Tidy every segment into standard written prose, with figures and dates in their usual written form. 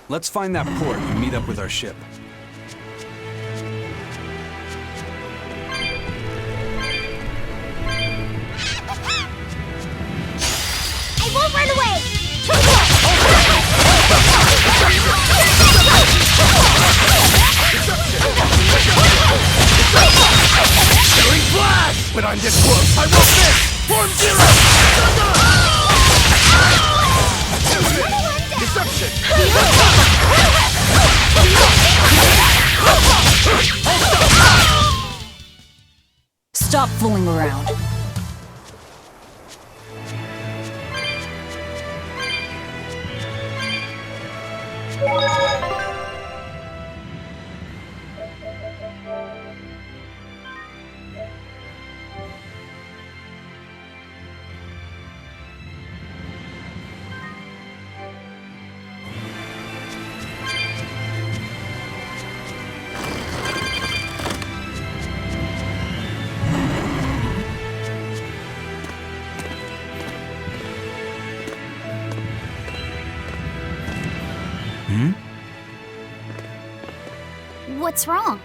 Let's find that port and meet up with our ship. I won't run away! Killing flash! When I'm this close, I won't miss! Form zero! Deception! Stop fooling around. What's wrong?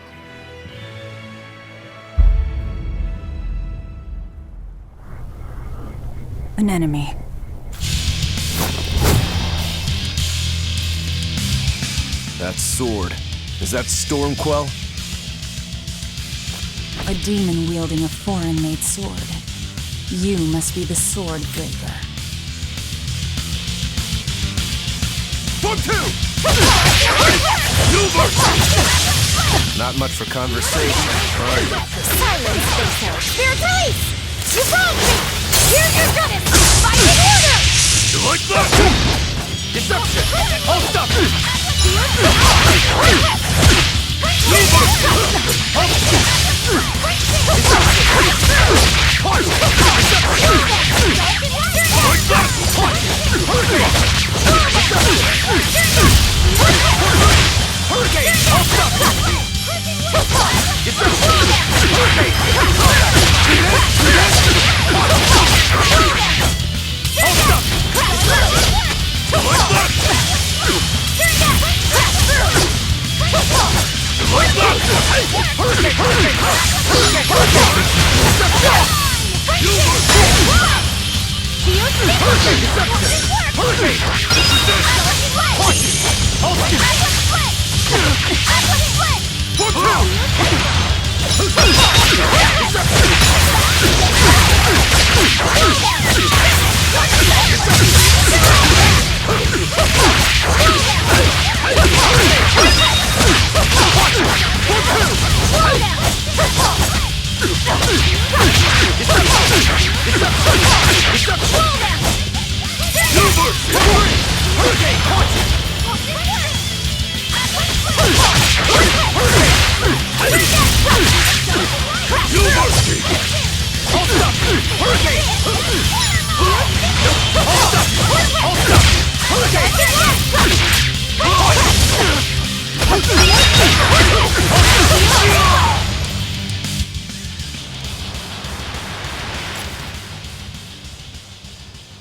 An enemy. That sword. Is that Stormquell? A demon wielding a foreign-made sword. You must be the sword breaker. Form two! Not much for conversation. Silence, Berseria! Spiritualize! You broke me! Here's your goddess! Fight in order! You like that? Deception! Hold stop!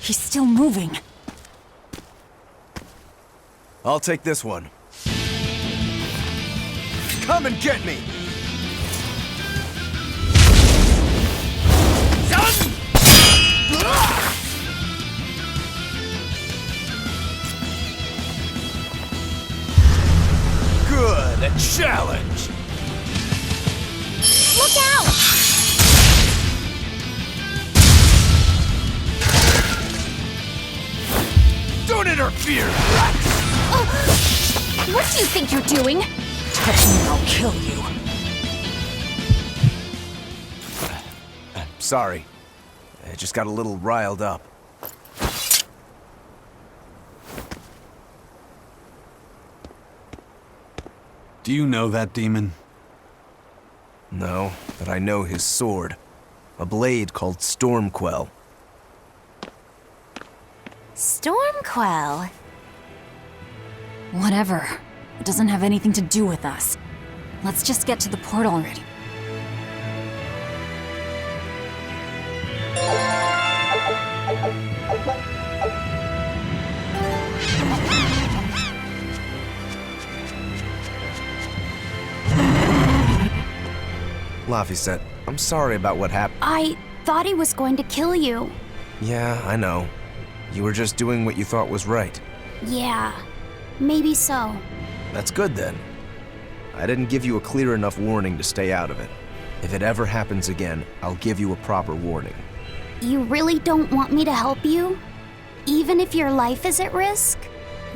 He's still moving. I'll take this one. Come and get me! Good, a challenge! Look out! Don't interfere! What do you think you're doing? Touch me and I'll kill you. Sorry. I just got a little riled up. Do you know that demon? No, but I know his sword. A blade called Stormquell. Stormquell. Whatever. It doesn't have anything to do with us. Let's just get to the portal already. Laphicet, I'm sorry about what happened. I thought he was going to kill you. Yeah, I know. You were just doing what you thought was right. Yeah, maybe so. That's good then. I didn't give you a clear enough warning to stay out of it. If it ever happens again, I'll give you a proper warning. You really don't want me to help you? Even if your life is at risk?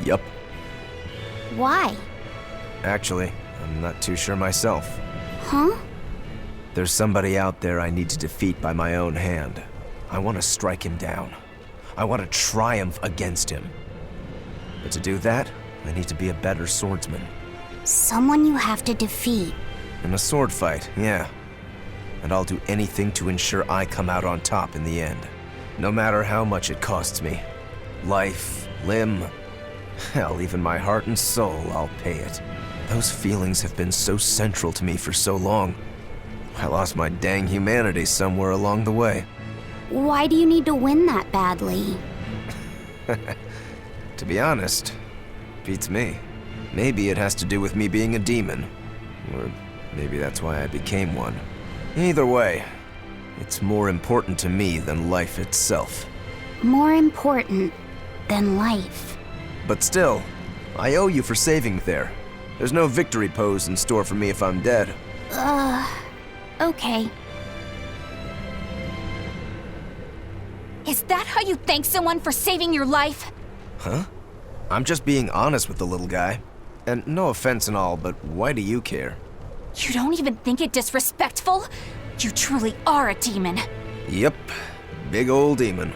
Yup. Why? Actually, I'm not too sure myself. Huh? There's somebody out there I need to defeat by my own hand. I want to strike him down. I want to triumph against him. But to do that, I need to be a better swordsman. Someone you have to defeat. In a sword fight, yeah. And I'll do anything to ensure I come out on top in the end. No matter how much it costs me. Life, limb, hell, even my heart and soul, I'll pay it. Those feelings have been so central to me for so long. I lost my dang humanity somewhere along the way. Why do you need to win that badly? To be honest, beats me. Maybe it has to do with me being a demon. Or maybe that's why I became one. Either way, it's more important to me than life itself. More important than life. But still, I owe you for saving me there. There's no victory pose in store for me if I'm dead. Okay. Is that how you thank someone for saving your life? Huh? I'm just being honest with the little guy. And no offense and all, but why do you care? You don't even think it disrespectful? You truly are a demon. Yep, big old demon.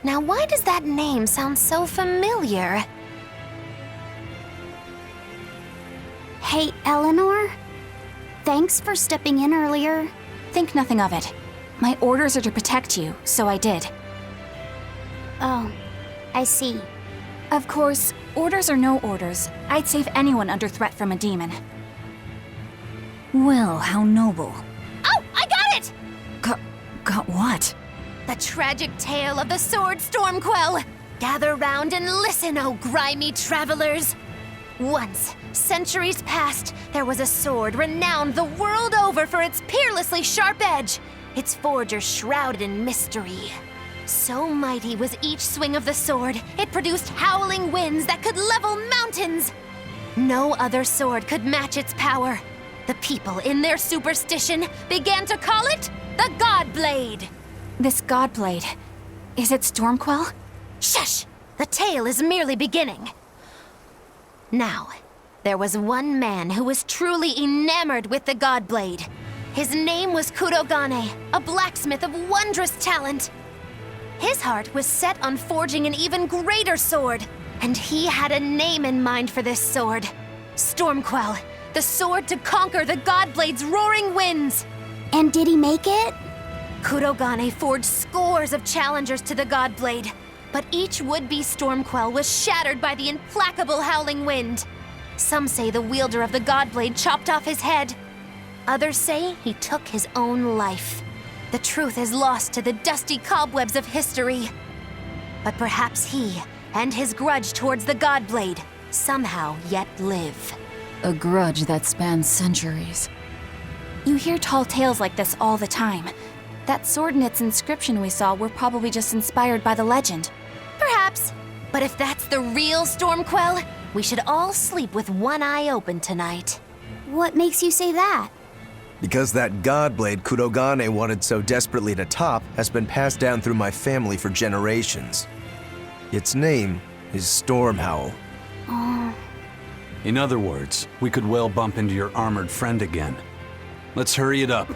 Now why does that name sound so familiar? Hey, Eleanor? Thanks for stepping in earlier. Think nothing of it. My orders are to protect you, so I did. Oh, I see. Of course, orders or no orders, I'd save anyone under threat from a demon. Well, how noble. Oh, I got it! Got what? The tragic tale of the sword Stormquell. Gather round and listen, oh grimy travelers. Once, centuries past, there was a sword renowned the world over for its peerlessly sharp edge, its forger shrouded in mystery. So mighty was each swing of the sword, it produced howling winds that could level mountains. No other sword could match its power. The people, in their superstition, began to call it the God Blade. This Godblade, is it Stormquell? Shush! The tale is merely beginning. Now, there was one man who was truly enamored with the Godblade. His name was Kurogane, a blacksmith of wondrous talent. His heart was set on forging an even greater sword, and he had a name in mind for this sword. Stormquell, the sword to conquer the Godblade's roaring winds. And did he make it? Kurogane forged scores of challengers to the Godblade, but each would-be Stormquell was shattered by the implacable howling wind. Some say the wielder of the Godblade chopped off his head. Others say he took his own life. The truth is lost to the dusty cobwebs of history. But perhaps he and his grudge towards the Godblade somehow yet live. A grudge that spans centuries. You hear tall tales like this all the time. That sword and its inscription we saw were probably just inspired by the legend. Perhaps. But if that's the real Stormquell, we should all sleep with one eye open tonight. What makes you say that? Because that Godblade Kurogane wanted so desperately to top has been passed down through my family for generations. Its name is Stormhowl. In other words, we could well bump into your armored friend again. Let's hurry it up.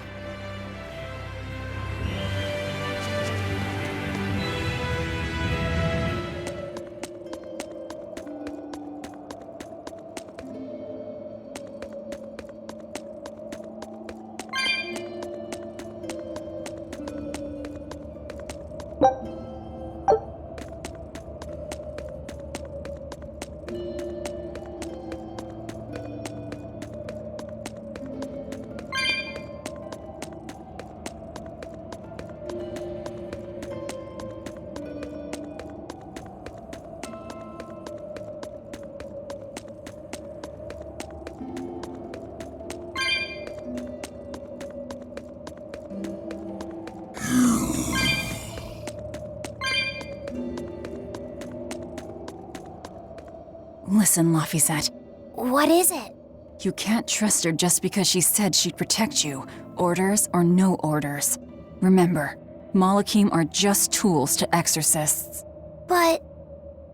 Listen, Laphicet. What is it? You can't trust her just because she said she'd protect you, orders or no orders. Remember, Malakim are just tools to exorcists. But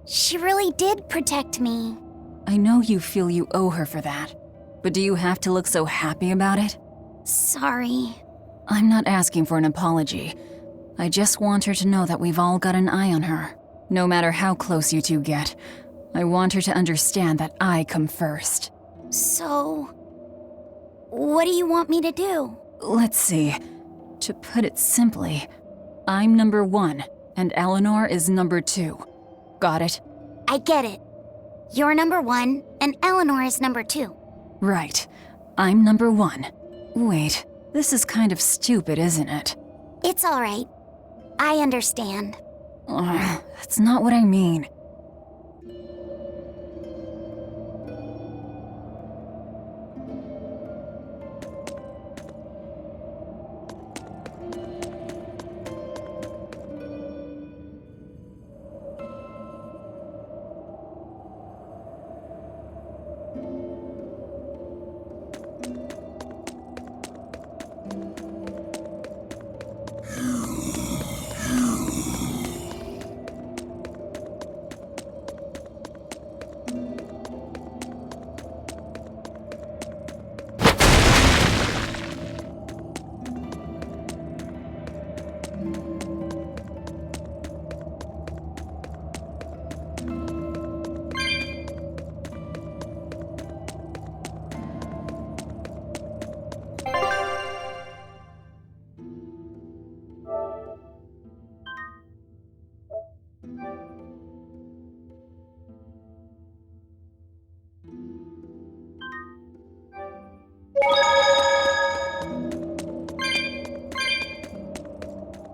she really did protect me. I know you feel you owe her for that, but do you have to look so happy about it? Sorry. I'm not asking for an apology. I just want her to know that we've all got an eye on her. No matter how close you two get, I want her to understand that I come first. So, what do you want me to do? Let's see. To put it simply, I'm number 1, and Eleanor is number 2. Got it? I get it. You're number 1, and Eleanor is number 2. Right. I'm number 1. Wait, this is kind of stupid, isn't it? It's alright. I understand. That's not what I mean.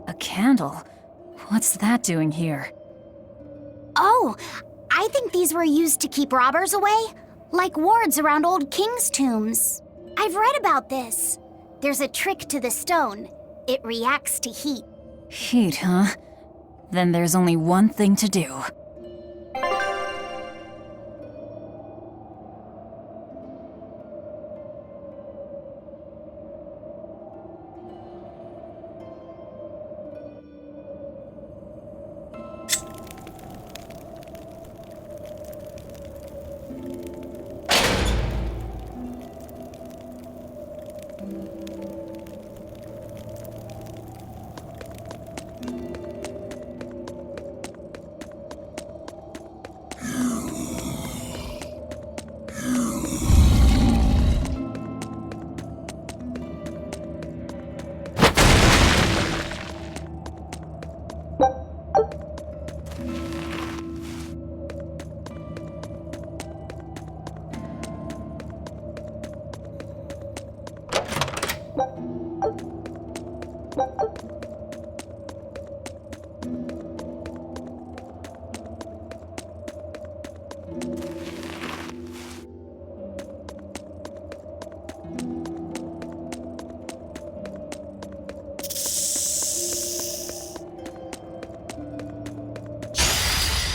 A candle? What's that doing here? Oh, I think these were used to keep robbers away, like wards around old kings' tombs. I've read about this. There's a trick to the stone. It reacts to heat. Heat, huh? Then there's only one thing to do.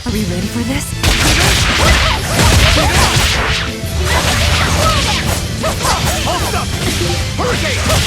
Are we ready for this? Hold up! Hurricane!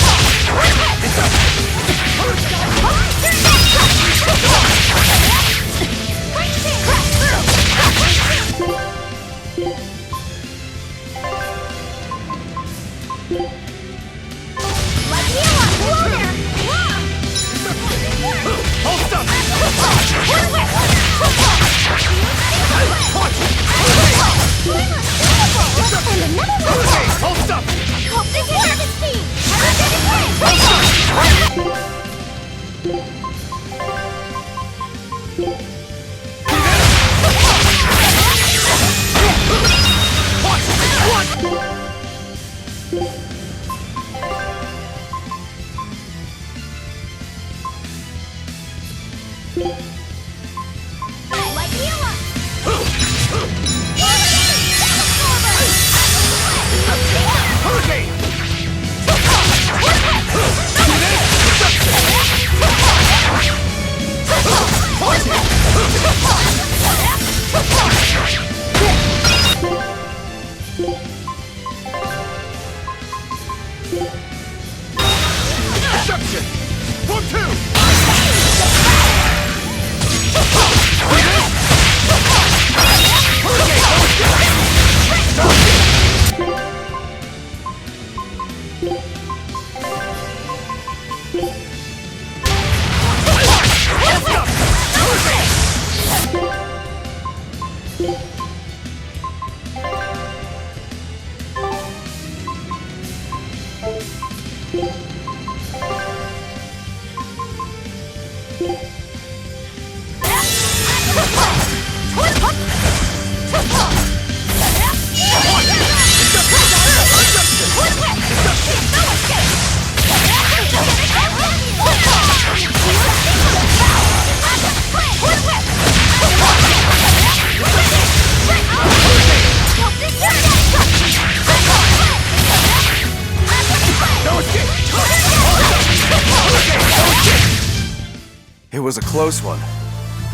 was a close one,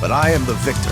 but I am the victor.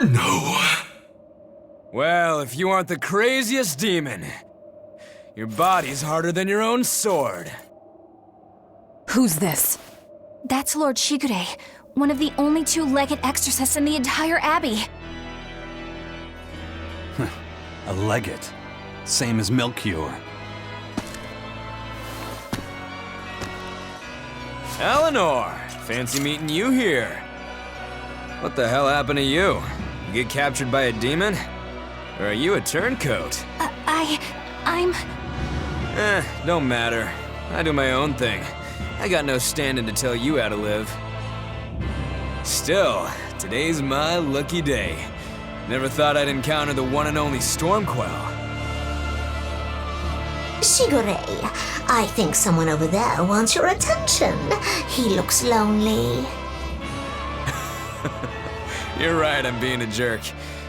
No. Well, if you aren't the craziest demon, your body's harder than your own sword. Who's this? That's Lord Shigure, one of the only two-legged exorcists in the entire abbey. A legate. Same as Melchior. Eleanor, fancy meeting you here. What the hell happened to you? You get captured by a demon? Or are you a turncoat? I'm... Don't matter. I do my own thing. I got no standing to tell you how to live. Still, today's my lucky day. Never thought I'd encounter the one and only Stormquell. Shigure, I think someone over there wants your attention. He looks lonely. You're right, I'm being a jerk.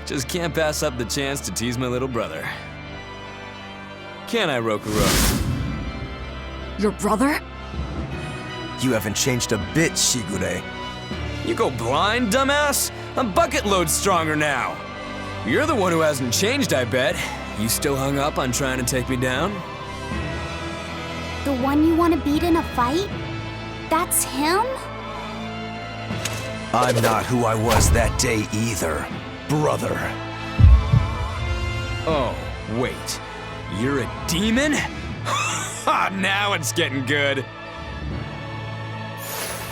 Just can't pass up the chance to tease my little brother. Can I, Rokuro? Your brother? You haven't changed a bit, Shigure. You go blind, dumbass? I'm bucket load stronger now. You're the one who hasn't changed, I bet. You still hung up on trying to take me down? The one you want to beat in a fight? That's him? I'm not who I was that day either, brother. Oh, wait. You're a demon? Now it's getting good.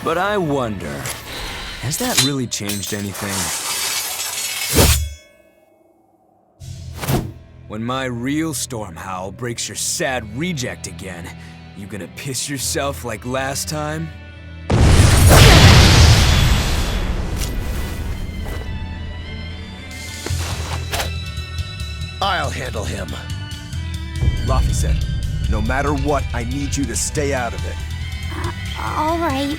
But I wonder, has that really changed anything? When my real storm howl breaks your sad reject again, you gonna piss yourself like last time? I'll handle him. Rafi said, no matter what, I need you to stay out of it. All right.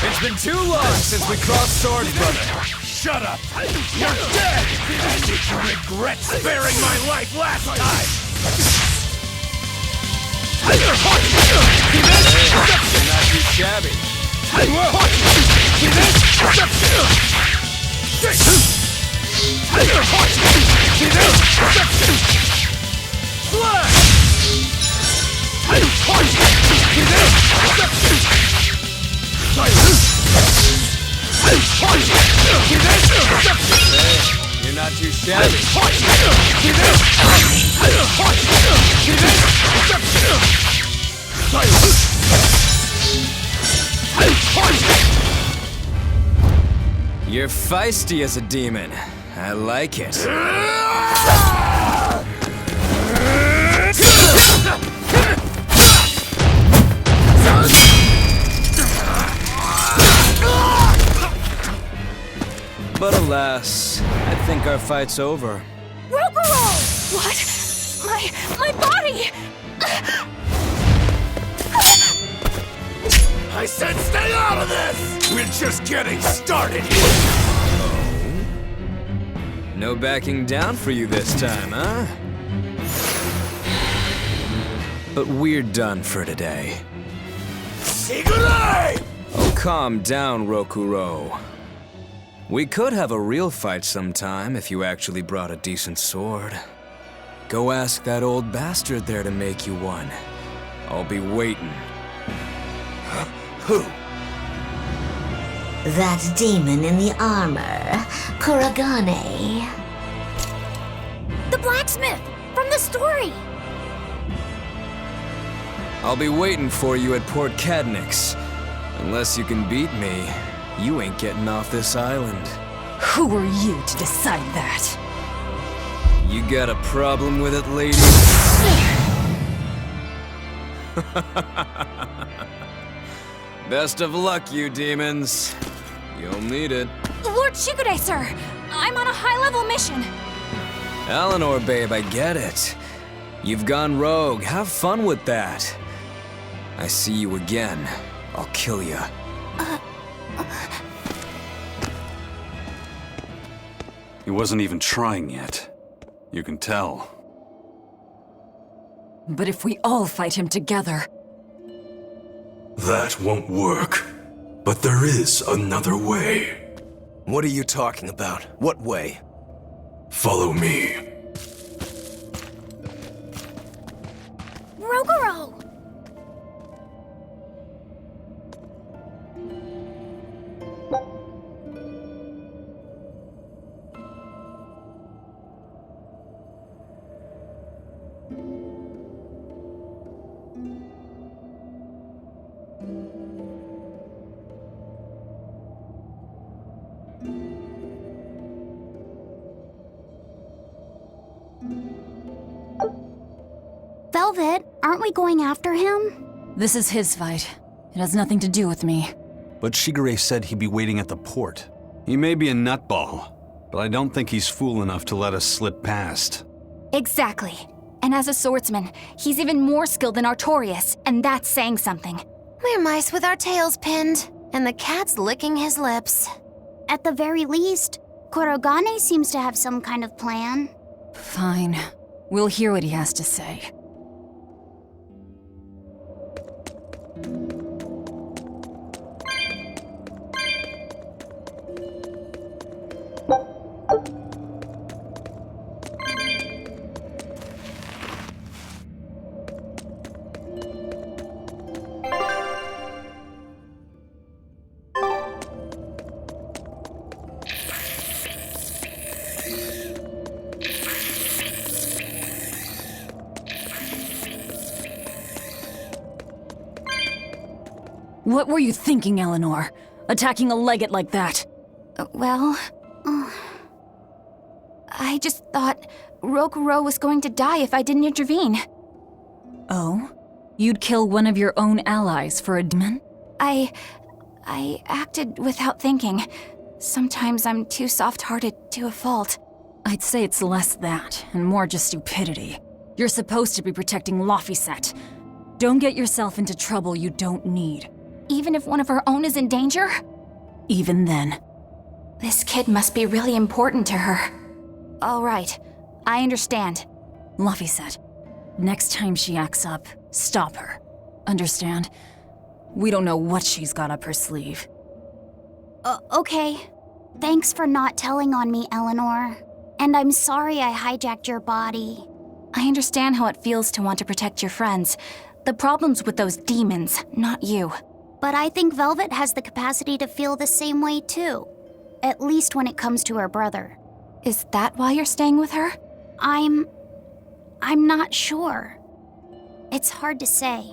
It's been too long since we crossed swords, brother. Shut up! You're dead! And did you regret sparing my life last time? You're not too shabby. You're not too shabby. You're feisty as a demon. I like it. But alas, I think our fight's over. Rokuro! What? My body! I said stay out of this! We're just getting started here! No backing down for you this time, huh? But we're done for today. Shigure! Oh, calm down, Rokuro. We could have a real fight sometime if you actually brought a decent sword. Go ask that old bastard there to make you one. I'll be waiting. Who? That demon in the armor, Kuragane. The blacksmith! From the story! I'll be waiting for you at Port Cadnix. Unless you can beat me, you ain't getting off this island. Who are you to decide that? You got a problem with it, lady? Best of luck, you demons. You'll need it. Lord Shigure, sir! I'm on a high-level mission. Eleanor, babe, I get it. You've gone rogue. Have fun with that. I see you again, I'll kill you. He wasn't even trying yet. You can tell. But if we all fight him together... That won't work. But there is another way. What are you talking about? What way? Follow me. Rogoro! Velvet, aren't we going after him? This is his fight. It has nothing to do with me. But Shigure said he'd be waiting at the port. He may be a nutball, but I don't think he's fool enough to let us slip past. Exactly. And as a swordsman, he's even more skilled than Artorias, and that's saying something. We're mice with our tails pinned, and the cat's licking his lips. At the very least, Kurogane seems to have some kind of plan. Fine. We'll hear what he has to say. What were you thinking, Eleanor? Attacking a legate like that? I just thought Rokuro was going to die if I didn't intervene. Oh? You'd kill one of your own allies for a demon? I acted without thinking. Sometimes I'm too soft-hearted to a fault. I'd say it's less that, and more just stupidity. You're supposed to be protecting Laphicet. Don't get yourself into trouble you don't need. Even if one of her own is in danger? Even then. This kid must be really important to her. All right, I understand. Laphicet, next time she acts up, stop her. Understand? We don't know what she's got up her sleeve. Okay. Thanks for not telling on me, Eleanor. And I'm sorry I hijacked your body. I understand how it feels to want to protect your friends. The problem's with those demons, not you. But I think Velvet has the capacity to feel the same way too. At least when it comes to her brother. Is that why you're staying with her? I'm not sure. It's hard to say.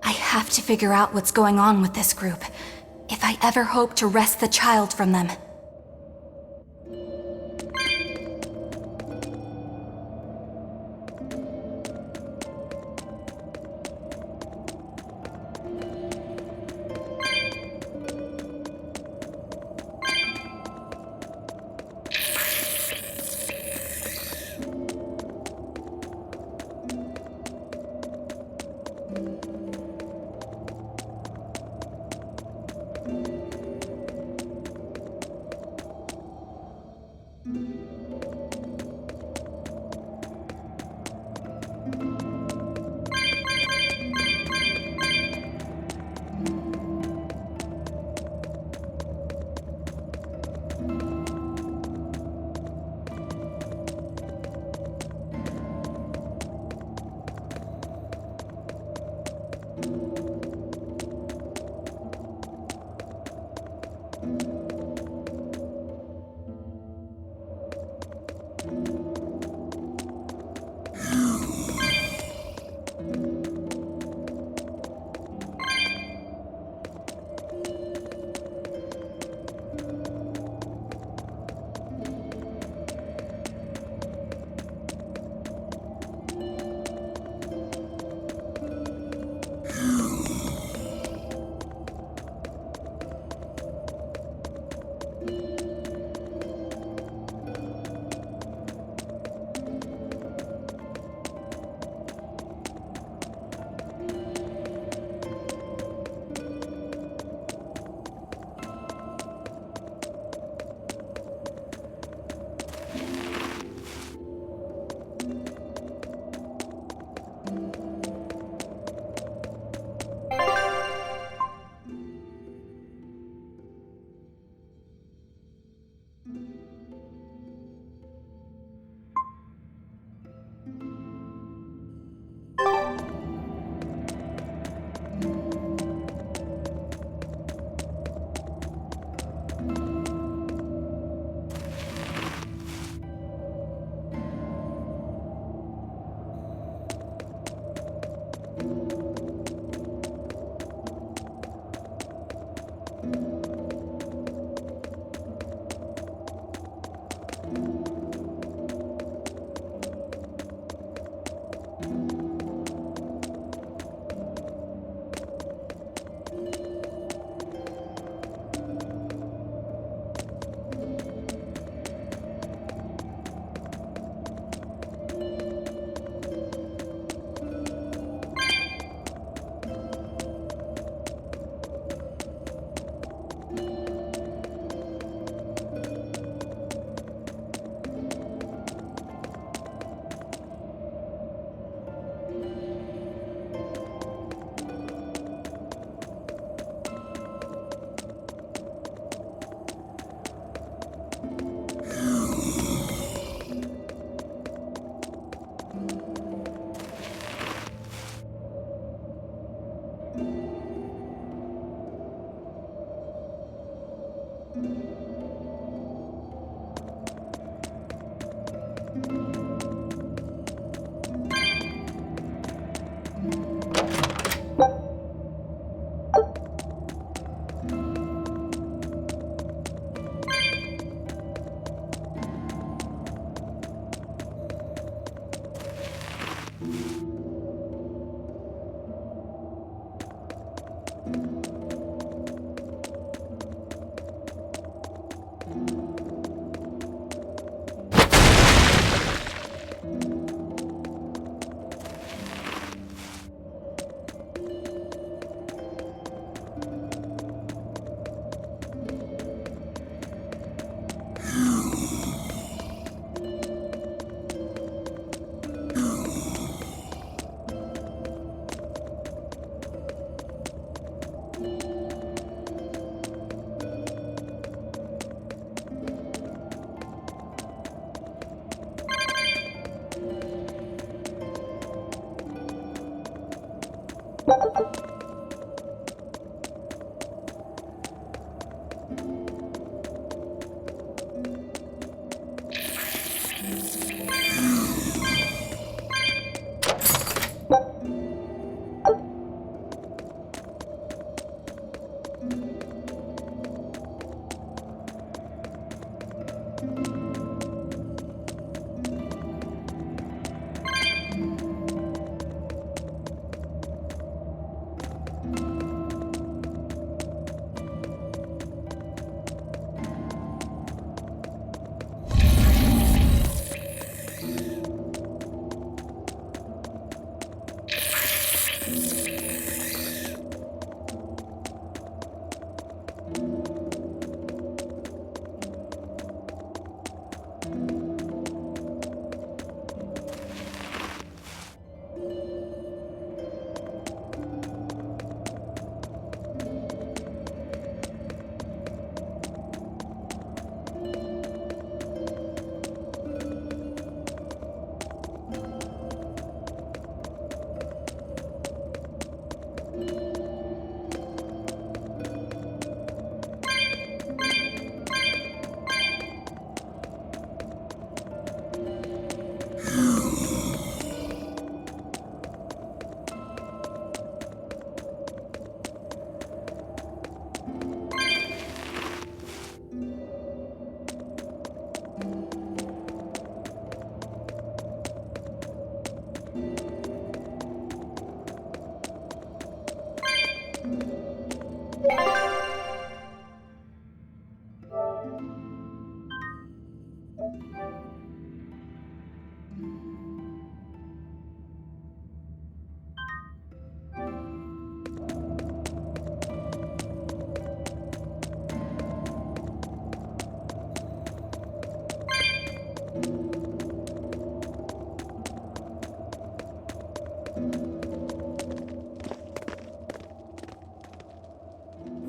I have to figure out what's going on with this group, if I ever hope to wrest the child from them.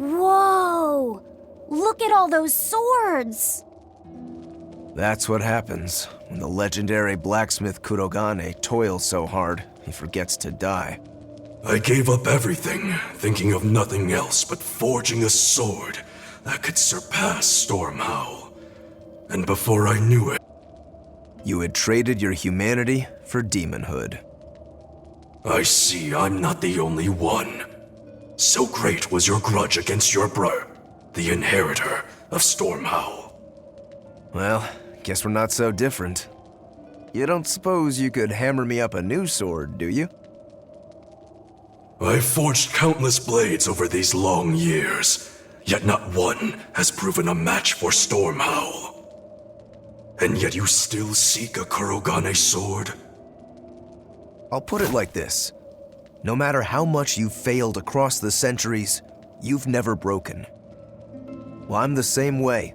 Whoa! Look at all those swords! That's what happens when the legendary blacksmith Kurogane toils so hard, he forgets to die. I gave up everything, thinking of nothing else but forging a sword that could surpass Stormhowl. And before I knew it, You had traded your humanity for demonhood. I see I'm not the only one. So great was your grudge against your brother, the inheritor of Stormhowl. Well, guess we're not so different. You don't suppose you could hammer me up a new sword, do you? I've forged countless blades over these long years, yet not one has proven a match for Stormhowl. And yet you still seek a Kurogane sword? I'll put it like this. No matter how much you've failed across the centuries, you've never broken. Well, I'm the same way.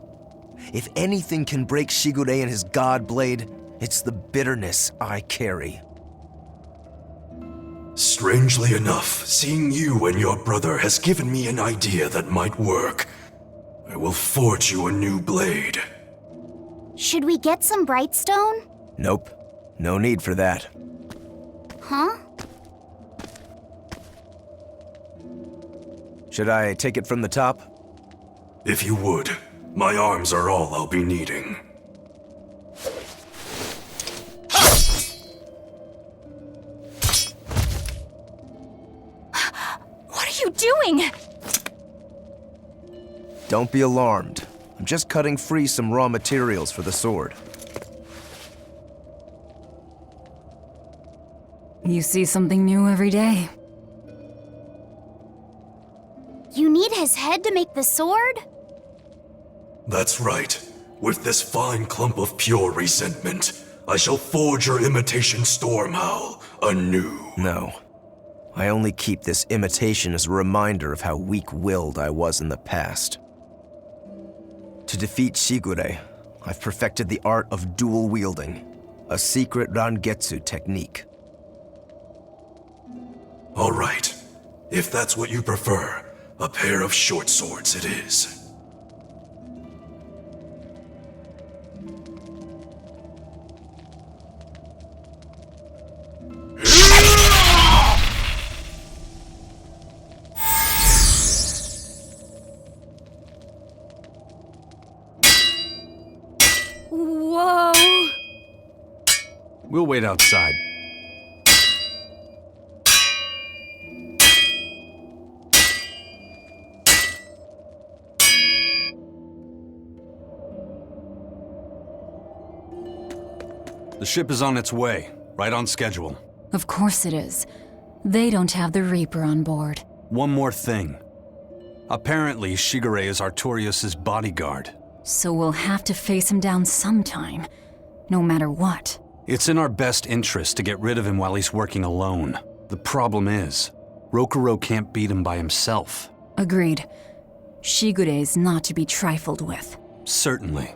If anything can break Shigure and his god blade, it's the bitterness I carry. Strangely enough, seeing you and your brother has given me an idea that might work. I will forge you a new blade. Should we get some Brightstone? Nope. No need for that. Huh? Should I take it from the top? If you would, my arms are all I'll be needing. are you doing? Don't be alarmed. I'm just cutting free some raw materials for the sword. You see something new every day. You need his head to make the sword? That's right. With this fine clump of pure resentment, I shall forge your imitation Stormhowl anew. No. I only keep this imitation as a reminder of how weak-willed I was in the past. To defeat Shigure, I've perfected the art of dual wielding, a secret Rangetsu technique. All right. If that's what you prefer, a pair of short swords it is. Whoa! We'll wait outside. The ship is on its way, right on schedule. Of course it is. They don't have the Reaper on board. One more thing. Apparently, Shigure is Artorius' bodyguard. So we'll have to face him down sometime, no matter what. It's in our best interest to get rid of him while he's working alone. The problem is, Rokuro can't beat him by himself. Agreed. Shigure is not to be trifled with. Certainly.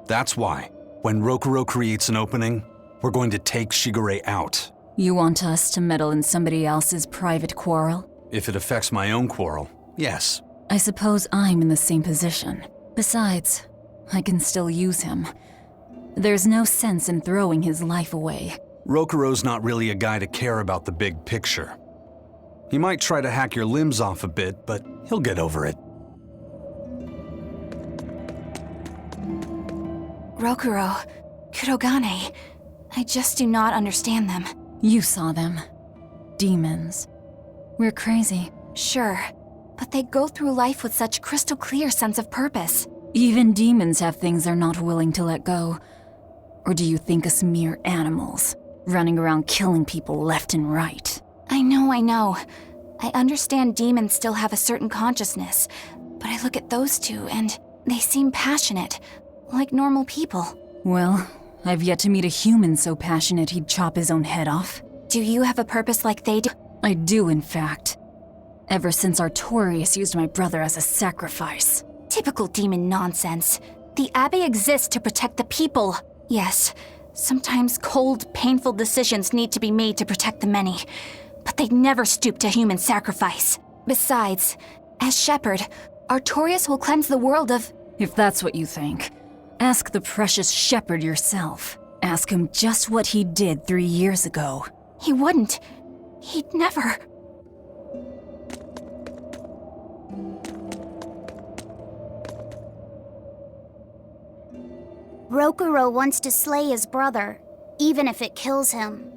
That's why, when Rokuro creates an opening, we're going to take Shigure out. You want us to meddle in somebody else's private quarrel? If it affects my own quarrel, yes. I suppose I'm in the same position. Besides, I can still use him. There's no sense in throwing his life away. Rokuro's not really a guy to care about the big picture. He might try to hack your limbs off a bit, but he'll get over it. Rokuro, Kurogane, I just do not understand them. You saw them. Demons. We're crazy. Sure, but they go through life with such crystal clear sense of purpose. Even demons have things they're not willing to let go. Or do you think us mere animals, running around killing people left and right? I know. I understand demons still have a certain consciousness, but I look at those two and they seem passionate, like normal people. Well, I've yet to meet a human so passionate he'd chop his own head off. Do you have a purpose like they do? I do, in fact. Ever since Artorius used my brother as a sacrifice. Typical demon nonsense. The Abbey exists to protect the people. Yes, sometimes cold, painful decisions need to be made to protect the many, but they'd never stoop to human sacrifice. Besides, as shepherd, Artorius will cleanse the world of— If that's what you think, ask the precious shepherd yourself. Ask him just what he did 3 years ago. He wouldn't. He'd never. Rokuro wants to slay his brother, even if it kills him.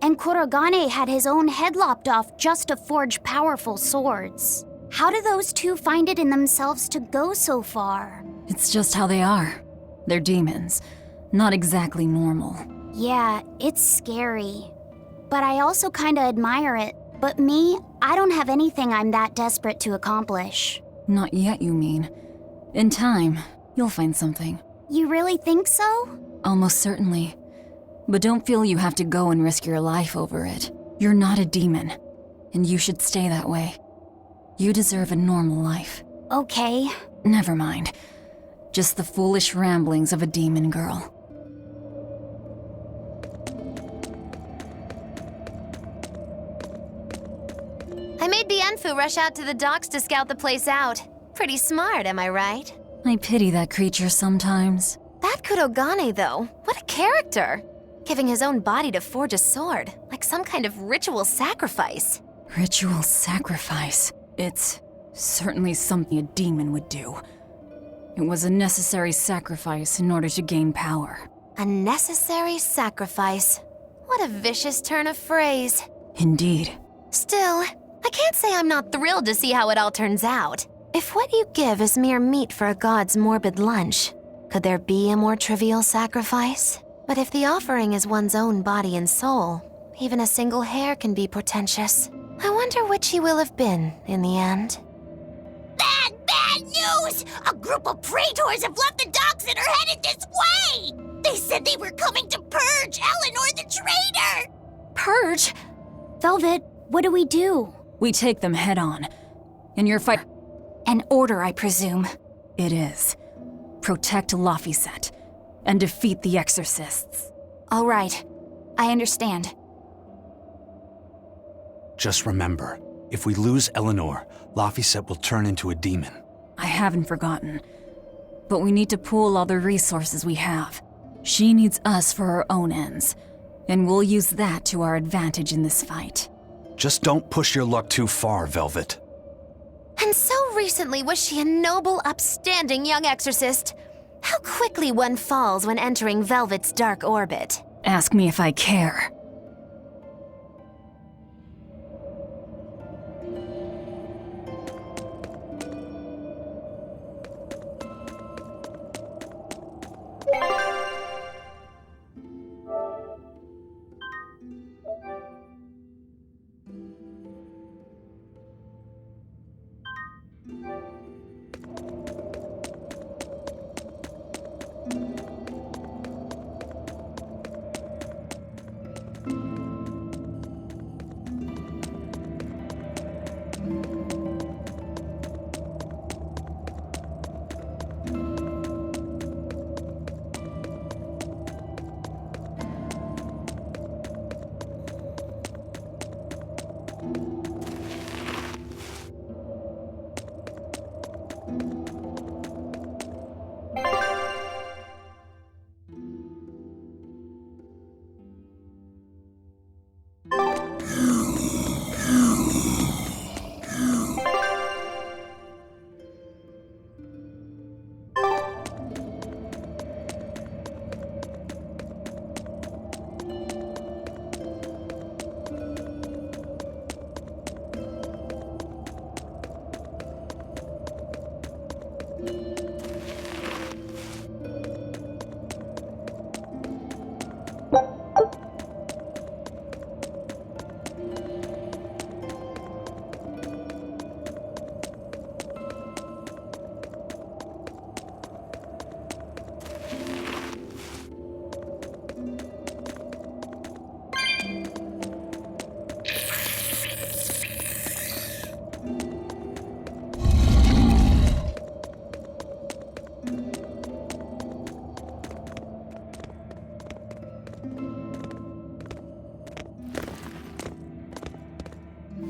And Kurogane had his own head lopped off just to forge powerful swords. How do those two find it in themselves to go so far? It's just how they are. They're demons. Not exactly normal. Yeah, it's scary. But I also kinda admire it. But me, I don't have anything I'm that desperate to accomplish. Not yet, you mean. In time, you'll find something. You really think so? Almost certainly. But don't feel you have to go and risk your life over it. You're not a demon, and you should stay that way. You deserve a normal life. Okay. Never mind. Just the foolish ramblings of a demon girl. I made Bienfu rush out to the docks to scout the place out. Pretty smart, am I right? I pity that creature sometimes. That Kurogane, though, what a character! Giving his own body to forge a sword, like some kind of ritual sacrifice. Ritual sacrifice. It's certainly something a demon would do. It was a necessary sacrifice in order to gain power. A necessary sacrifice. What a vicious turn of phrase. Indeed. Still, I can't say I'm not thrilled to see how it all turns out. If what you give is mere meat for a god's morbid lunch, could there be a more trivial sacrifice? But if the offering is one's own body and soul, even a single hair can be portentous. I wonder which he will have been in the end. Bad news! A group of praetors have left the docks and are headed this way! They said they were coming to purge Eleanor the traitor! Purge? Velvet, what do we do? We take them head on. In your fight, An order, I presume. it is. Protect Laphicet and defeat the exorcists. All right. I understand. Just remember, if we lose Eleanor, Laphicet will turn into a demon. I haven't forgotten. But we need to pool all the resources we have. She needs us for her own ends, and we'll use that to our advantage in this fight. Just don't push your luck too far, Velvet. And so recently was she a noble, upstanding young exorcist. How quickly one falls when entering Velvet's dark orbit. Ask me if I care.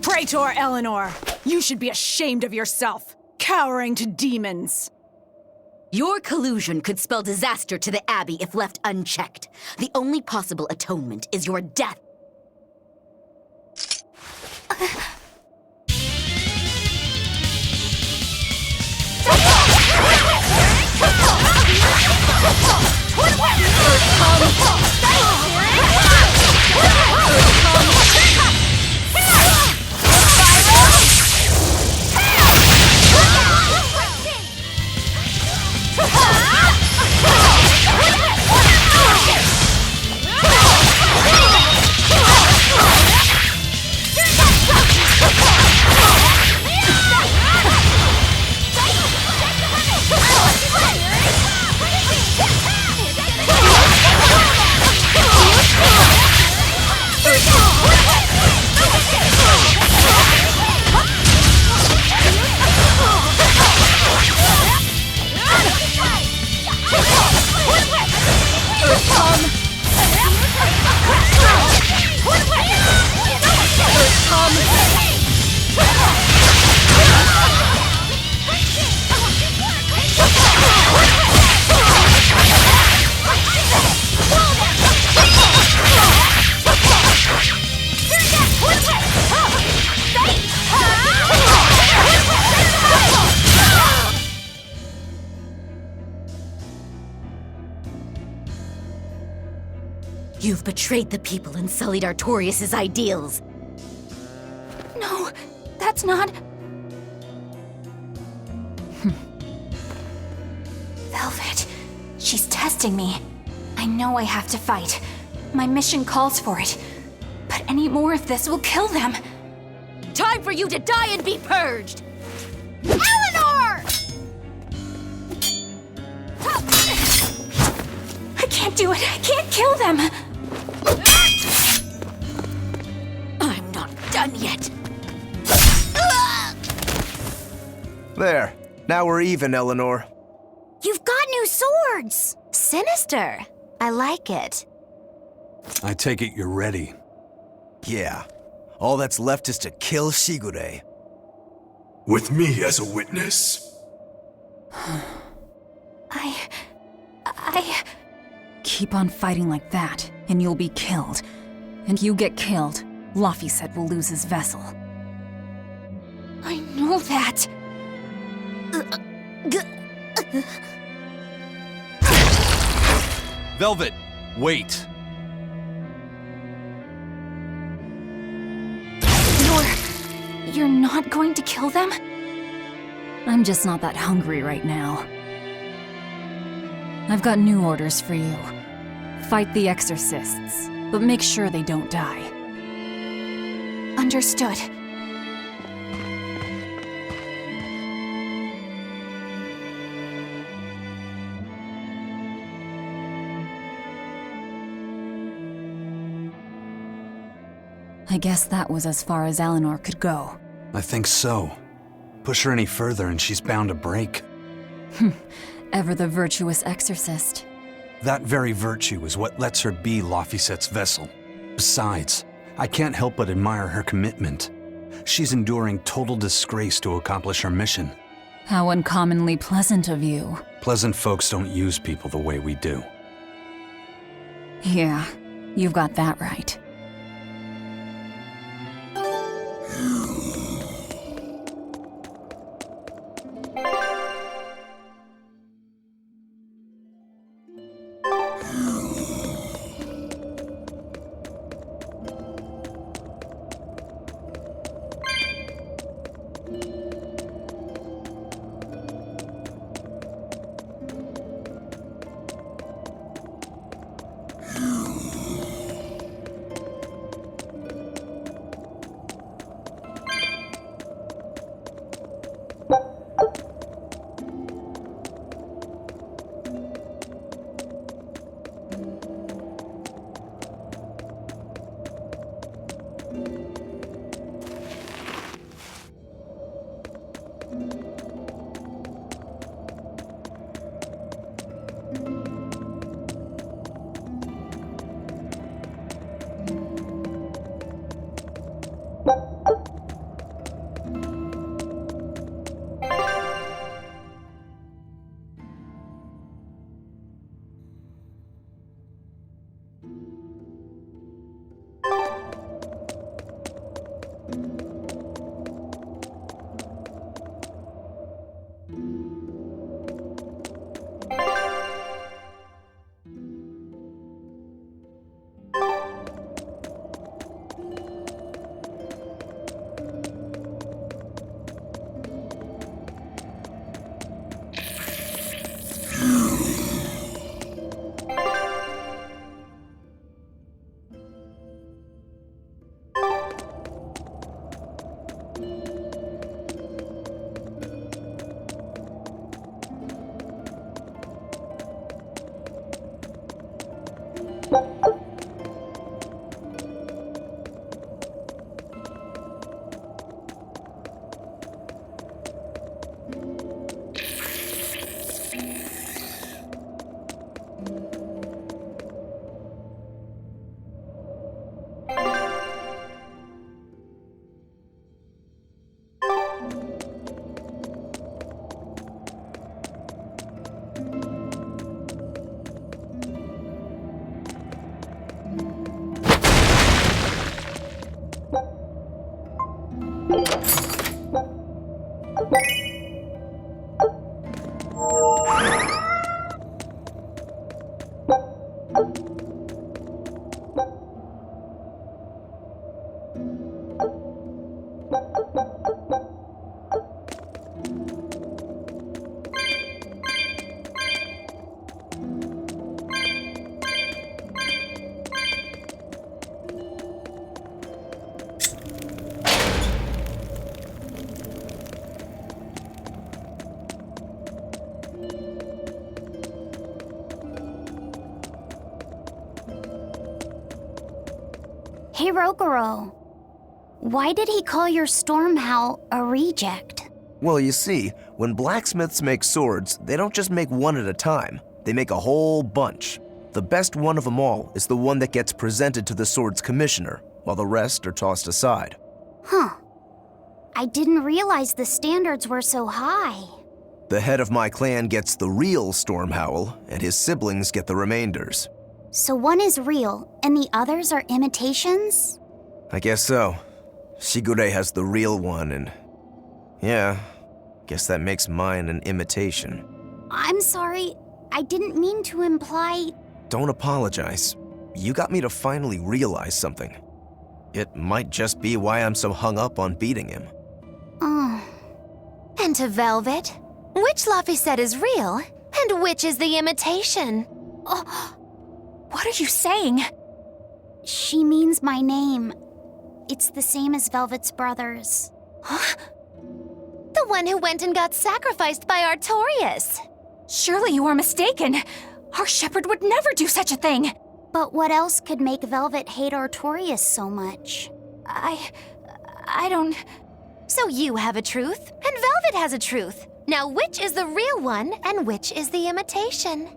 Praetor Eleanor, you should be ashamed of yourself, cowering to demons. Your collusion could spell disaster to the Abbey if left unchecked. The only possible atonement is your death. You've betrayed the people and sullied Artorius' ideals. No, That's not... Velvet, she's testing me. I know I have to fight. My mission calls for it. But any more of this will kill them. Time for you to die and be purged! Eleanor! I can't do it. I can't kill them. I'm not done yet. There. Now we're even, Eleanor. You've got new swords! Sinister. I like it. I take it you're ready. Yeah. All that's left is to kill Shigure. With me as a witness. I... Keep on fighting like that, and you'll be killed. And you get killed, Laphicet will lose his vessel. I know that. Velvet, wait. You're not going to kill them? I'm just not that hungry right now. I've got new orders for you. Fight the exorcists, but make sure they don't die. Understood. I guess that was as far as Eleanor could go. I think so. Push her any further and she's bound to break. Ever the virtuous exorcist. That very virtue is what lets her be Laphicet's vessel. Besides, I can't help but admire her commitment. She's enduring total disgrace to accomplish her mission. How uncommonly pleasant of you. Pleasant folks don't use people the way we do. Yeah, you've got that right. Hey, Rokuro. Why did he call your storm howl a reject? Well, you see, when blacksmiths make swords, they don't just make one at a time. They make a whole bunch. The best one of them all is the one that gets presented to the sword's commissioner, while the rest are tossed aside. Huh. I didn't realize the standards were so high. The head of my clan gets the real storm howl, and his siblings get the remainders. So one is real, and the others are imitations? I guess so. Shigure has the real one, and yeah, guess that makes mine an imitation. I'm sorry, I didn't mean to imply... Don't apologize. You got me to finally realize something. It might just be why I'm so hung up on beating him. Oh. And to Velvet, which Laphicet is real, and which is the imitation? Oh. What are you saying? She means my name. It's the same as Velvet's brothers. Huh? The one who went and got sacrificed by Artorias. Surely you are mistaken. Our shepherd would never do such a thing. But what else could make Velvet hate Artorias so much? I don't... So you have a truth, and Velvet has a truth. Now which is the real one, and which is the imitation?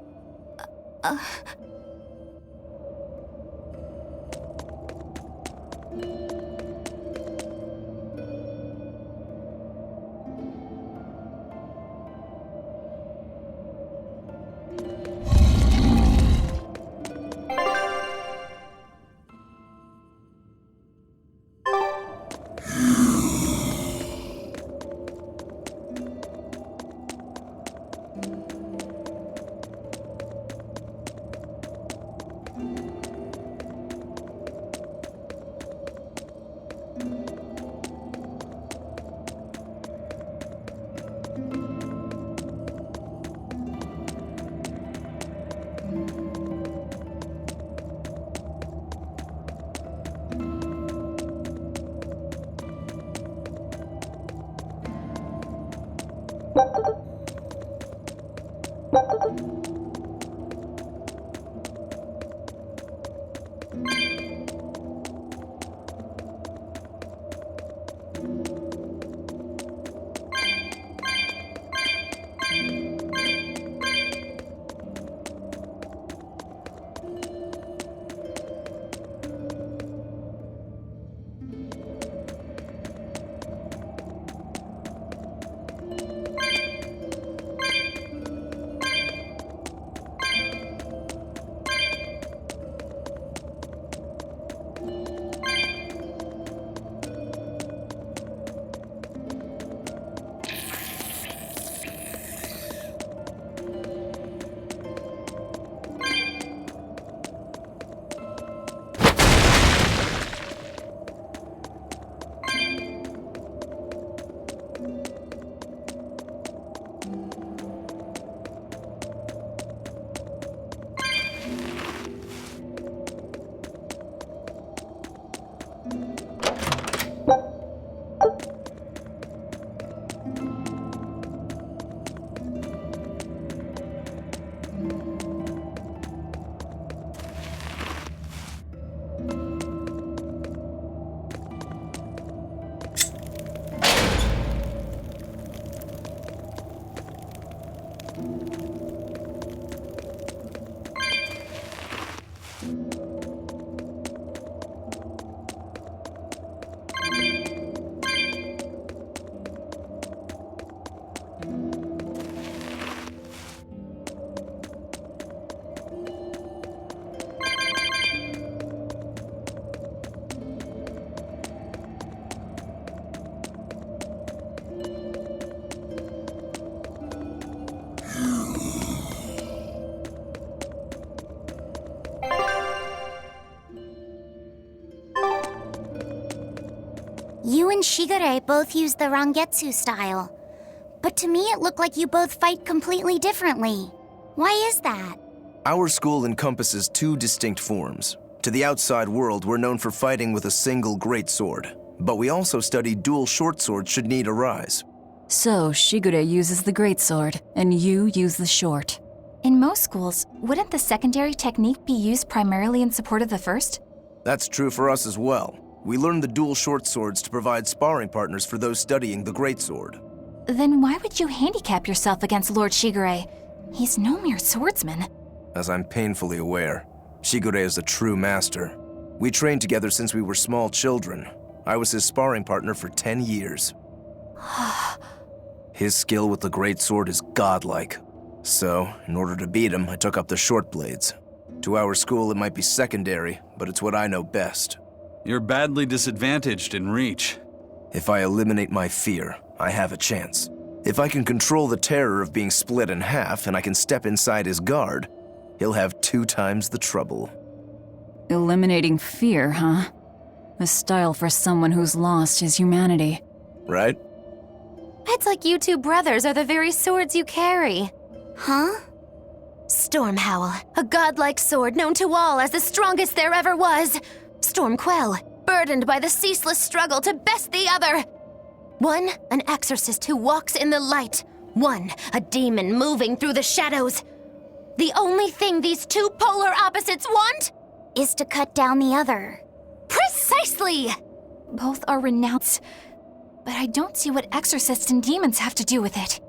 You and Shigure both use the Rangetsu style. But to me it looked like you both fight completely differently. Why is that? Our school encompasses two distinct forms. To the outside world, we're known for fighting with a single greatsword. But we also study dual short swords should need arise. So, Shigure uses the greatsword, and you use the short. In most schools, wouldn't the secondary technique be used primarily in support of the first? That's true for us as well. We learned the dual short swords to provide sparring partners for those studying the greatsword. Then why would you handicap yourself against Lord Shigure? He's no mere swordsman. As I'm painfully aware, Shigure is a true master. We trained together since we were small children. I was his sparring partner for 10 years. His skill with the greatsword is godlike. So, in order to beat him, I took up the short blades. To our school, it might be secondary, but it's what I know best. You're badly disadvantaged in reach. If I eliminate my fear, I have a chance. If I can control the terror of being split in half and I can step inside his guard, he'll have 2 times the trouble. Eliminating fear, huh? A style for someone who's lost his humanity. Right? It's like you two brothers are the very swords you carry. Huh? Stormhowl, a godlike sword known to all as the strongest there ever was. Stormquell, burdened by the ceaseless struggle to best the other. One, an exorcist who walks in the light. One, a demon moving through the shadows. The only thing these two polar opposites want Is to cut down the other. Precisely! Both are renounced, but I don't see what exorcists and demons have to do with it.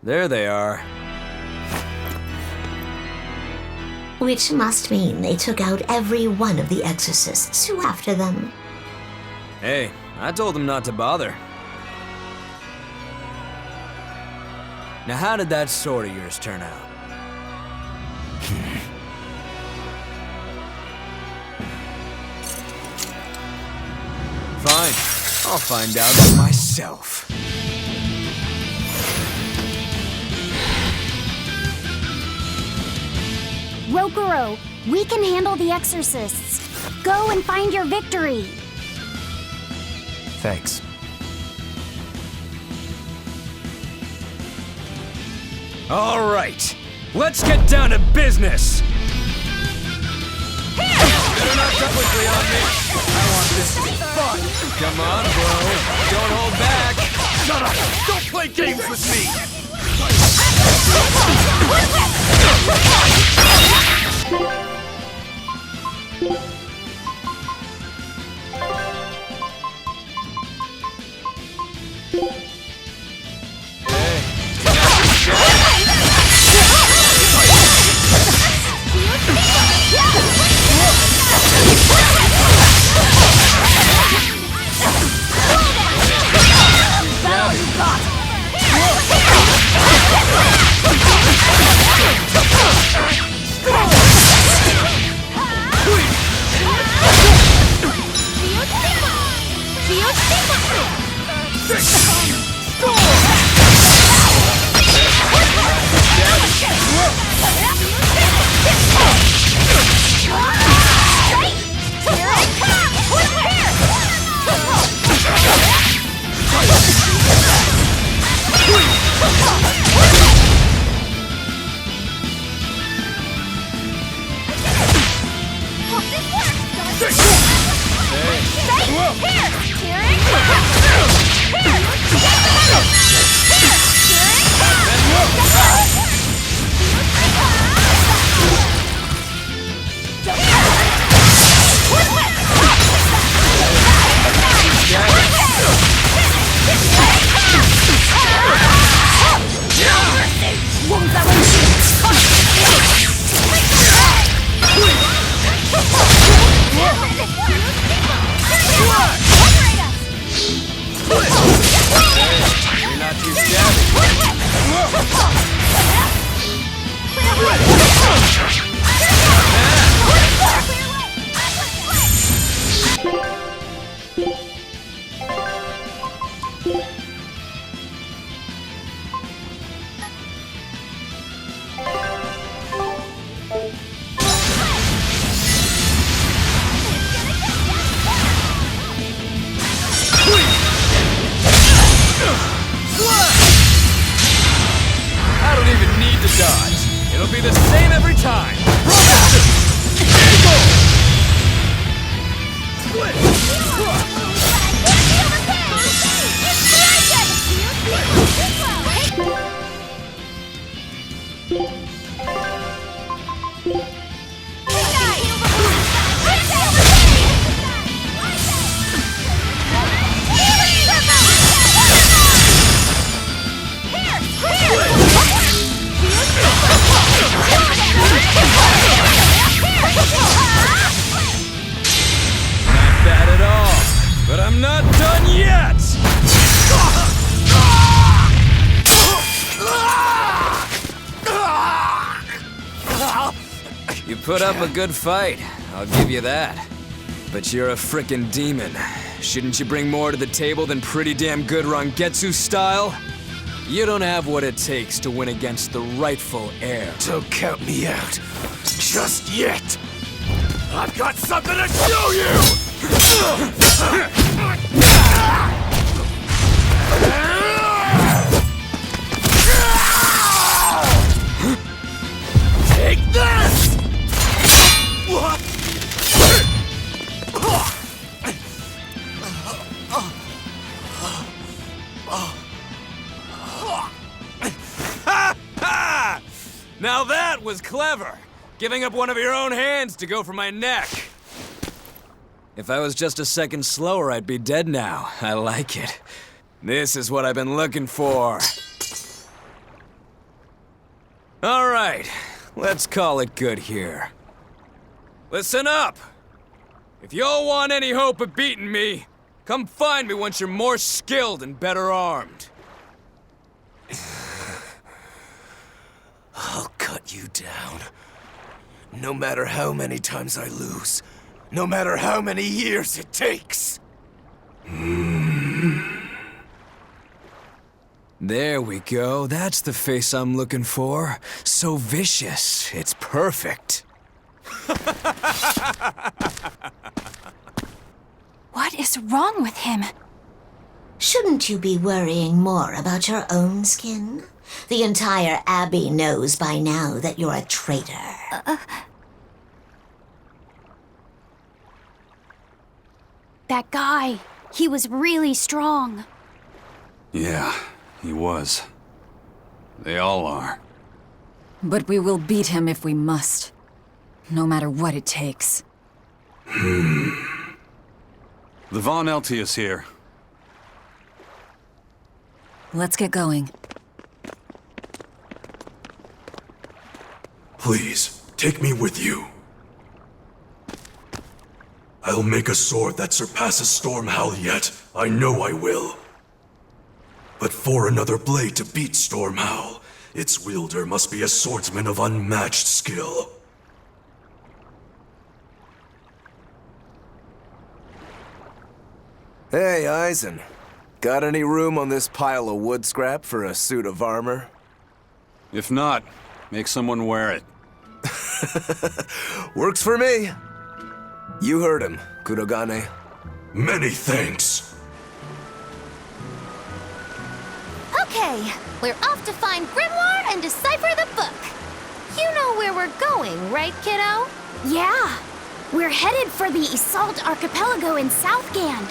There they are. Which must mean they took out every one of the exorcists who after them. Hey, I told them not to bother. Now how did that sword of yours turn out? Fine, I'll find out for myself. Rokuro, we can handle the exorcists. Go and find your victory. Thanks. All right, let's get down to business. Better not come quickly on me. I want this to be fun. Come on, bro. Don't hold back. Shut up. Don't play games with me. I'm not done yet! You put up a good fight, I'll give you that. But you're a frickin' demon. Shouldn't you bring more to the table than pretty damn good Rangetsu style? You don't have what it takes to win against the rightful heir. Don't count me out. Just yet. I've got something to show you! Take this! Now that was clever! Giving up one of your own hands to go for my neck. If I was just a second slower, I'd be dead now. I like it. This is what I've been looking for. All right, let's call it good here. Listen up! If y'all want any hope of beating me, come find me once you're more skilled and better armed. I'll cut you down. No matter how many times I lose. No matter how many years it takes. There we go. That's the face I'm looking for. So vicious. It's perfect. What is wrong with him? Shouldn't you be worrying more about your own skin? The entire Abbey knows by now that you're a traitor. That guy, he was really strong. Yeah, he was. They all are. But we will beat him if we must. No matter what it takes. The Von Eltius here. Let's get going. Please, take me with you. I'll make a sword that surpasses Stormhowl yet. I know I will. But for another blade to beat Stormhowl, its wielder must be a swordsman of unmatched skill. Hey, Eisen. Got any room on this pile of wood scrap for a suit of armor? If not, make someone wear it. Works for me. You heard him, Kurogane. Many thanks. Okay, we're off to find Grimoire and decipher the book. You know where we're going, right, kiddo? Yeah, we're headed for the Assault Archipelago in Southgand.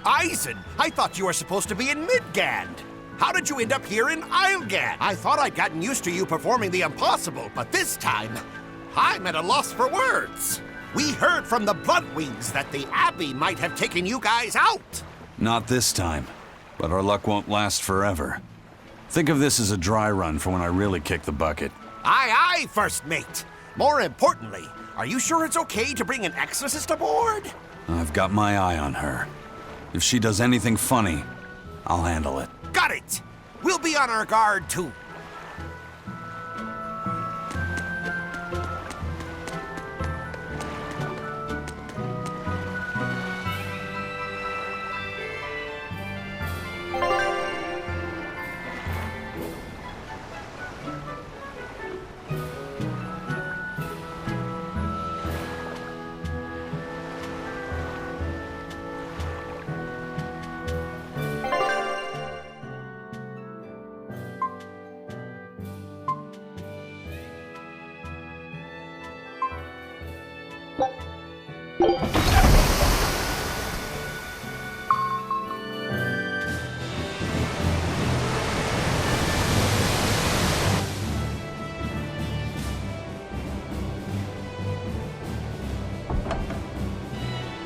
Eisen, I thought you were supposed to be in Midgand. How did you end up here in Islegand? I thought I'd gotten used to you performing the impossible, but this time, I'm at a loss for words. We heard from the Bloodwings that the Abbey might have taken you guys out. Not this time, but our luck won't last forever. Think of this as a dry run for when I really kick the bucket. Aye, aye, First Mate. More importantly, are you sure it's okay to bring an exorcist aboard? I've got my eye on her. If she does anything funny, I'll handle it. Got it! We'll be on our guard, too.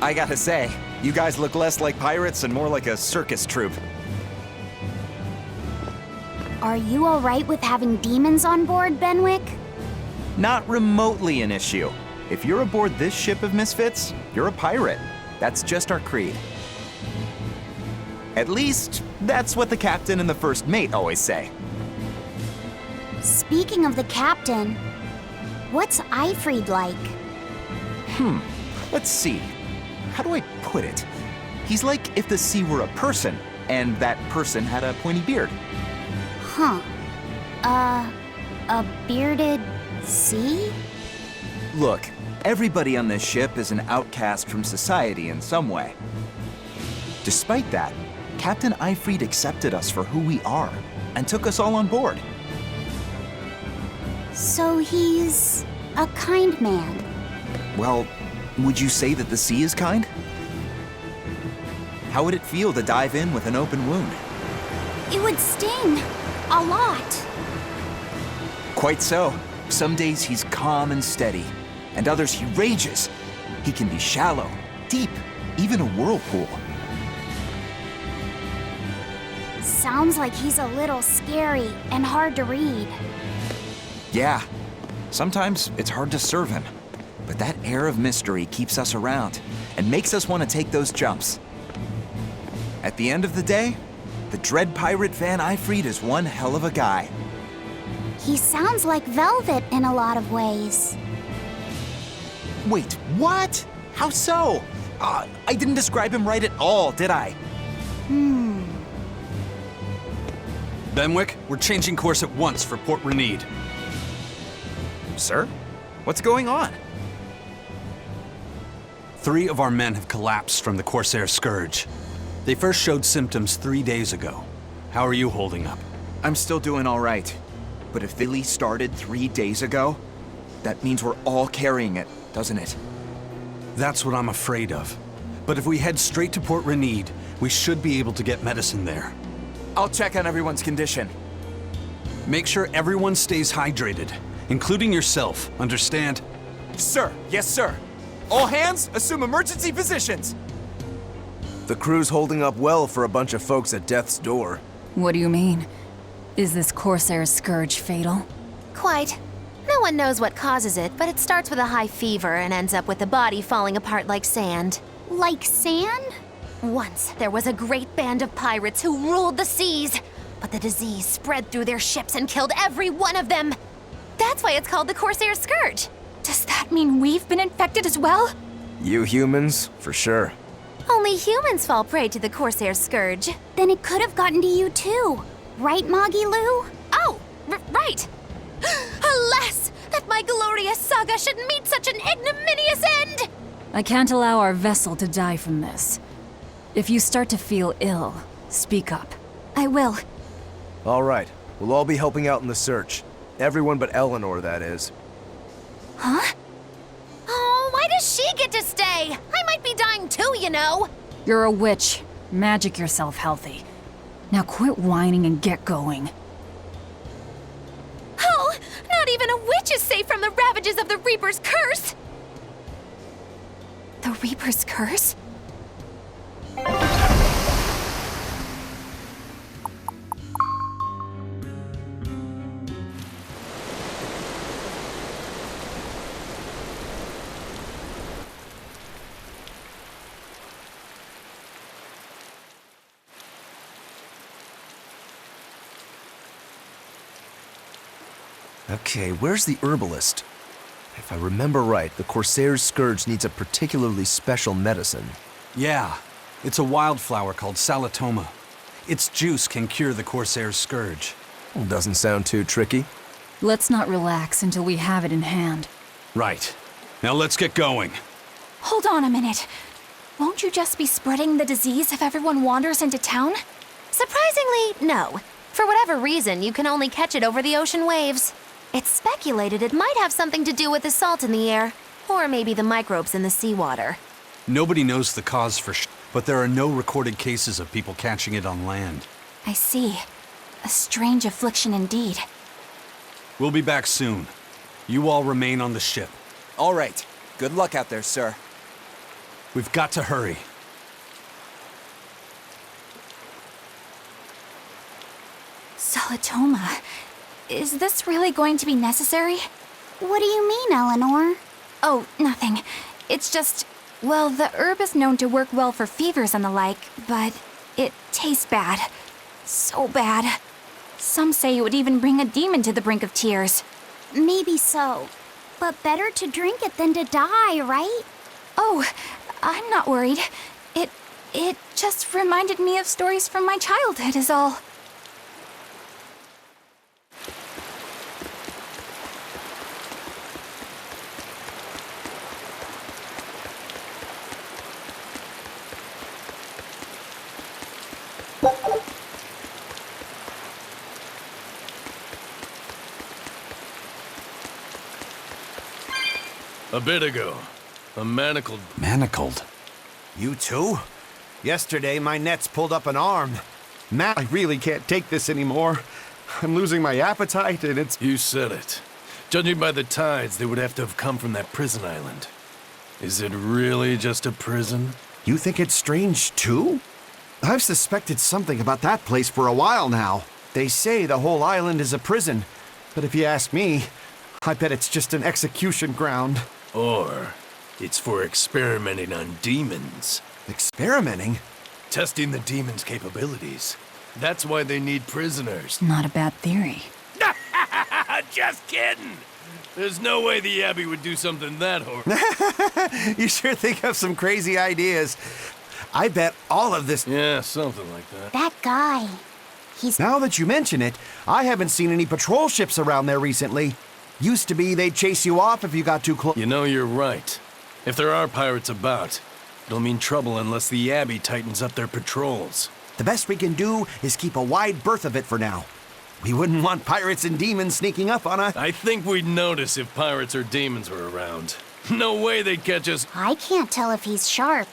I gotta say, you guys look less like pirates and more like a circus troupe. Are you alright with having demons on board, Benwick? Not remotely an issue. If you're aboard this ship of misfits, you're a pirate. That's just our creed. At least, that's what the captain and the first mate always say. Speaking of the captain, what's Eifried like? Let's see. How do I put it? He's like if the sea were a person, and that person had a pointy beard. Huh. A bearded sea? Look, everybody on this ship is an outcast from society in some way. Despite that, Captain Eifried accepted us for who we are and took us all on board. So he's a kind man. Well, would you say that the sea is kind? How would it feel to dive in with an open wound? It would sting. A lot. Quite so. Some days he's calm and steady, and others he rages. He can be shallow, deep, even a whirlpool. Sounds like he's a little scary and hard to read. Yeah, sometimes it's hard to serve him, but that air of mystery keeps us around and makes us want to take those jumps. At the end of the day, the dread pirate Van Eifried is one hell of a guy. He sounds like Velvet in a lot of ways. Wait, what? How so? I didn't describe him right at all, did I? Benwick, we're changing course at once for Port Renede. Sir? What's going on? 3 of our men have collapsed from the Corsair Scourge. They first showed symptoms 3 days ago. How are you holding up? I'm still doing all right. But if Billy started 3 days ago, that means we're all carrying it, doesn't it? That's what I'm afraid of. But if we head straight to Port Renede, we should be able to get medicine there. I'll check on everyone's condition. Make sure everyone stays hydrated, including yourself, understand? Sir, yes sir. All hands, assume emergency positions. The crew's holding up well for a bunch of folks at death's door. What do you mean? Is this Corsair's scourge fatal? Quite. No one knows what causes it, but it starts with a high fever and ends up with the body falling apart like sand. Like sand? Once, there was a great band of pirates who ruled the seas, but the disease spread through their ships and killed every one of them. That's why it's called the Corsair Scourge. Does that mean we've been infected as well? You humans, for sure. Only humans fall prey to the Corsair Scourge. Then it could have gotten to you too. Right, Moggy Lou? Oh, right. Alas, that my glorious saga should meet such an ignominious end! I can't allow our vessel to die from this. If you start to feel ill, speak up. I will. All right, we'll all be helping out in the search. Everyone but Eleanor, that is. Huh? Oh, why does she get to stay? I might be dying too, you know. You're a witch. Magic yourself healthy. Now quit whining and get going. Oh, not even a witch is safe from the ravages of the Reaper's curse! The Reaper's curse? Okay, where's the herbalist? If I remember right, the Corsair's Scourge needs a particularly special medicine. Yeah, it's a wildflower called Salatoma. Its juice can cure the Corsair's Scourge. Well, doesn't sound too tricky. Let's not relax until we have it in hand. Right. Now let's get going. Hold on a minute. Won't you just be spreading the disease if everyone wanders into town? Surprisingly, no. For whatever reason, you can only catch it over the ocean waves. It's speculated it might have something to do with the salt in the air. Or maybe the microbes in the seawater. Nobody knows the cause for but there are no recorded cases of people catching it on land. I see. A strange affliction indeed. We'll be back soon. You all remain on the ship. All right. Good luck out there, sir. We've got to hurry. Solitoma. Is this really going to be necessary? What do you mean, Eleanor? Oh, nothing. It's just, well, the herb is known to work well for fevers and the like, but it tastes bad. So bad. Some say it would even bring a demon to the brink of tears. Maybe so. But better to drink it than to die, right? Oh, I'm not worried. It just reminded me of stories from my childhood is all. A bit ago, a manacled... Manacled? You too? Yesterday, my nets pulled up an arm. Matt, I really can't take this anymore. I'm losing my appetite, and it's... You said it. Judging by the tides, they would have to have come from that prison island. Is it really just a prison? You think it's strange, too? I've suspected something about that place for a while now. They say the whole island is a prison, but if you ask me, I bet it's just an execution ground. Or it's for experimenting on demons. Experimenting? Testing the demons' capabilities. That's why they need prisoners. Not a bad theory. Just kidding! There's no way the Abbey would do something that horrible. You sure think of some crazy ideas. I bet all of this... Yeah, something like that. That guy. He's... Now that you mention it, I haven't seen any patrol ships around there recently. Used to be they'd chase you off if you got too close. You know, you're right. If there are pirates about, it'll mean trouble unless the Abbey tightens up their patrols. The best we can do is keep a wide berth of it for now. We wouldn't want pirates and demons sneaking up on us. I think we'd notice if pirates or demons were around. No way they'd catch us. I can't tell if he's sharp.